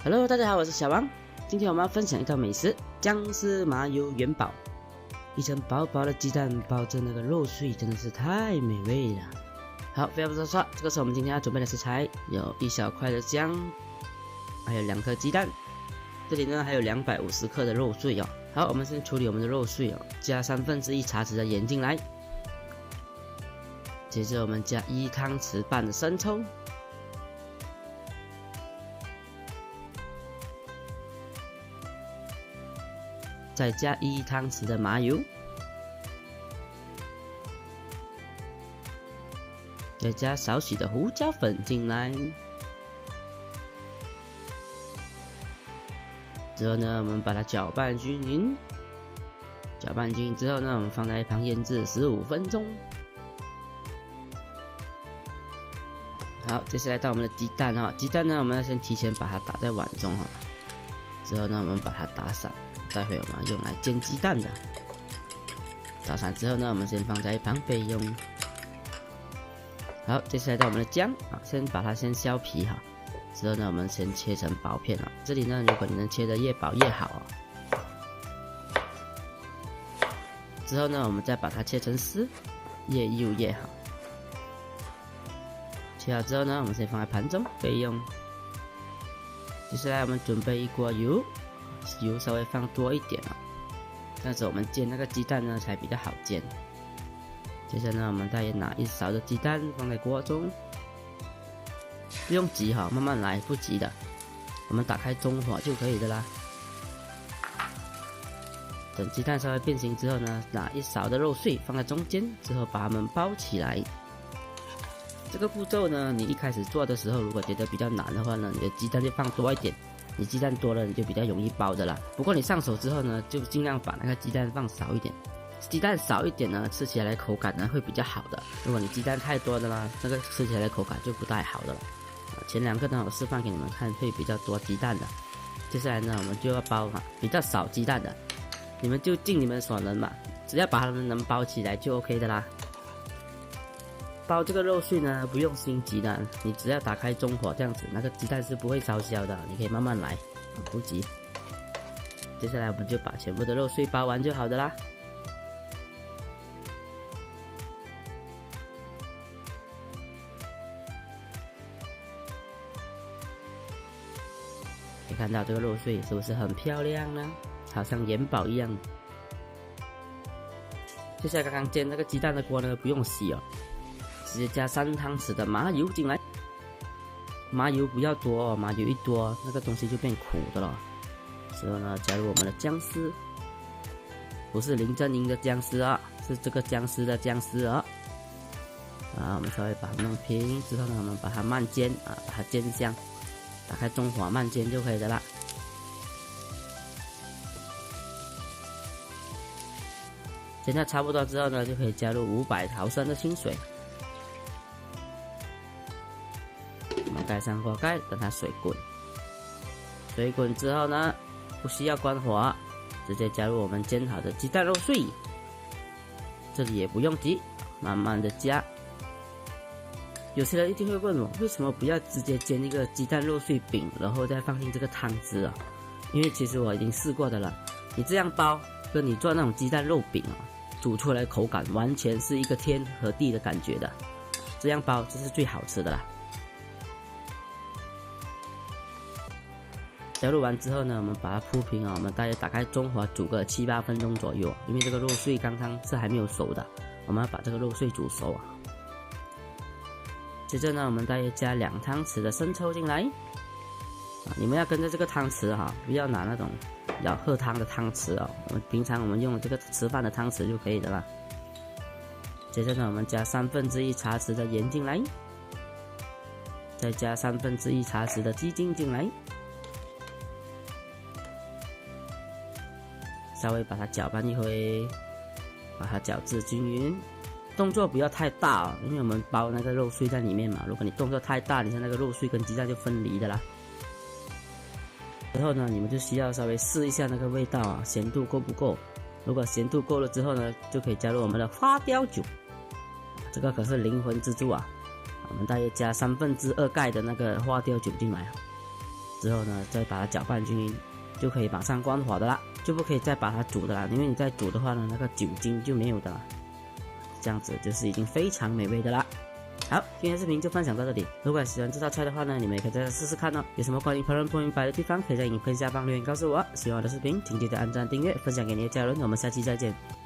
Hello， 大家好，我是小王。今天我们要分享一道美食——姜丝麻油元宝。一层薄薄的鸡蛋包着那个肉碎，真的是太美味了。好，废话不多说，这个是我们今天要准备的食材，有1小块的姜，还有2颗鸡蛋，这里呢还有250克的肉碎哦。好，我们先处理我们的肉碎哦，加1/3茶匙的盐进来，接着我们加1汤匙半的生抽。再加1汤匙的麻油，再加少许的胡椒粉进来。之后呢，我们把它搅拌均匀。搅拌均匀之后呢，我们放在一旁腌制15分钟。好，接下来到我们的鸡蛋哈，鸡蛋呢，我们要先提前把它打在碗中哈。之后呢，我们把它打散。待会我们要用来煎鸡蛋的，打散之后呢，我们先放在一旁备用。好，接下来到我们的姜啊，先把它先削皮哈，之后呢，我们先切成薄片啊。这里呢，如果你能切得越薄越好哦。之后呢，我们再把它切成丝，越幼越好。切好之后呢，我们先放在盘中备用。接下来我们准备一锅油。油稍微放多一点啊，这样子我们煎那个鸡蛋呢才比较好煎。接着呢，我们大约拿1勺的鸡蛋放在锅中，不用急哈，慢慢来，不急的。我们打开中火就可以的啦。等鸡蛋稍微变形之后呢，拿1勺的肉碎放在中间，之后把它们包起来。这个步骤呢，你一开始做的时候，如果觉得比较难的话呢，你的鸡蛋就放多一点。你鸡蛋多了，你就比较容易包的啦。不过你上手之后呢，就尽量把那个鸡蛋放少一点。鸡蛋少一点呢，吃起来口感呢会比较好的。如果你鸡蛋太多的啦，那个吃起来的口感就不太好的了。前2个呢，我示范给你们看，会比较多鸡蛋的。接下来呢，我们就要包比较少鸡蛋的，你们就尽你们所能嘛，只要把它们能包起来就 OK 的啦。包这个肉碎呢，不用心急的，你只要打开中火这样子，那个鸡蛋是不会烧焦的，你可以慢慢来，不急。接下来我们就把全部的肉碎包完就好的啦。可以看到这个肉碎是不是很漂亮呢？好像元宝一样。接下来刚刚煎那个鸡蛋的锅呢，不用洗哦。直接加3汤匙的麻油进来，麻油不要多哦，麻油一多，那个东西就变苦的了。之后呢，加入我们的姜丝，不是林正英的姜丝啊，是这个姜丝的姜丝啊。我们稍微把它弄平之后呢，我们把它慢煎啊，把它煎香，打开中火慢煎就可以的啦。煎到差不多之后呢，就可以加入500毫升的清水。盖上锅盖，等它水滚。水滚之后呢，不需要关火，直接加入我们煎好的鸡蛋肉碎。这里也不用急，慢慢的加。有些人一定会问我，为什么不要直接煎一个鸡蛋肉碎饼，然后再放进这个汤汁啊？因为其实我已经试过的了，你这样包，跟你做那种鸡蛋肉饼啊，煮出来口感完全是一个天和地的感觉的。这样包这是最好吃的啦。加入完之后呢，我们把它铺平啊，我们大约打开中火煮个7、8分钟左右，因为这个肉碎刚刚是还没有熟的，我们要把这个肉碎煮熟啊。接着呢，我们大约加2汤匙的生抽进来你们要跟着这个汤匙不要拿那种要喝汤的汤匙平常我们用这个吃饭的汤匙就可以的啦。接着呢，我们加1/3茶匙的盐进来，再加1/3茶匙的鸡精进来。稍微把它搅拌一回，把它搅制均匀，动作不要太大因为我们包那个肉碎在里面嘛，如果你动作太大，你像那个肉碎跟鸡蛋就分离的啦。之后呢，你们就需要稍微试一下那个味道咸度够不够。如果咸度够了之后呢，就可以加入我们的花雕酒，这个可是灵魂之助我们大约加2/3盖的那个花雕酒进来之后呢，再把它搅拌均匀，就可以马上关火的啦，就不可以再把它煮的啦，因为你再煮的话呢，那个酒精就没有的啦。这样子就是已经非常美味的啦。好，今天的视频就分享到这里。如果喜欢这道菜的话呢，你们也可以再试试看哦。有什么关于烹饪不明白的地方，可以在影片下方留言告诉我。喜欢我的视频，请记得按赞、订阅、分享给你的家人。我们下期再见。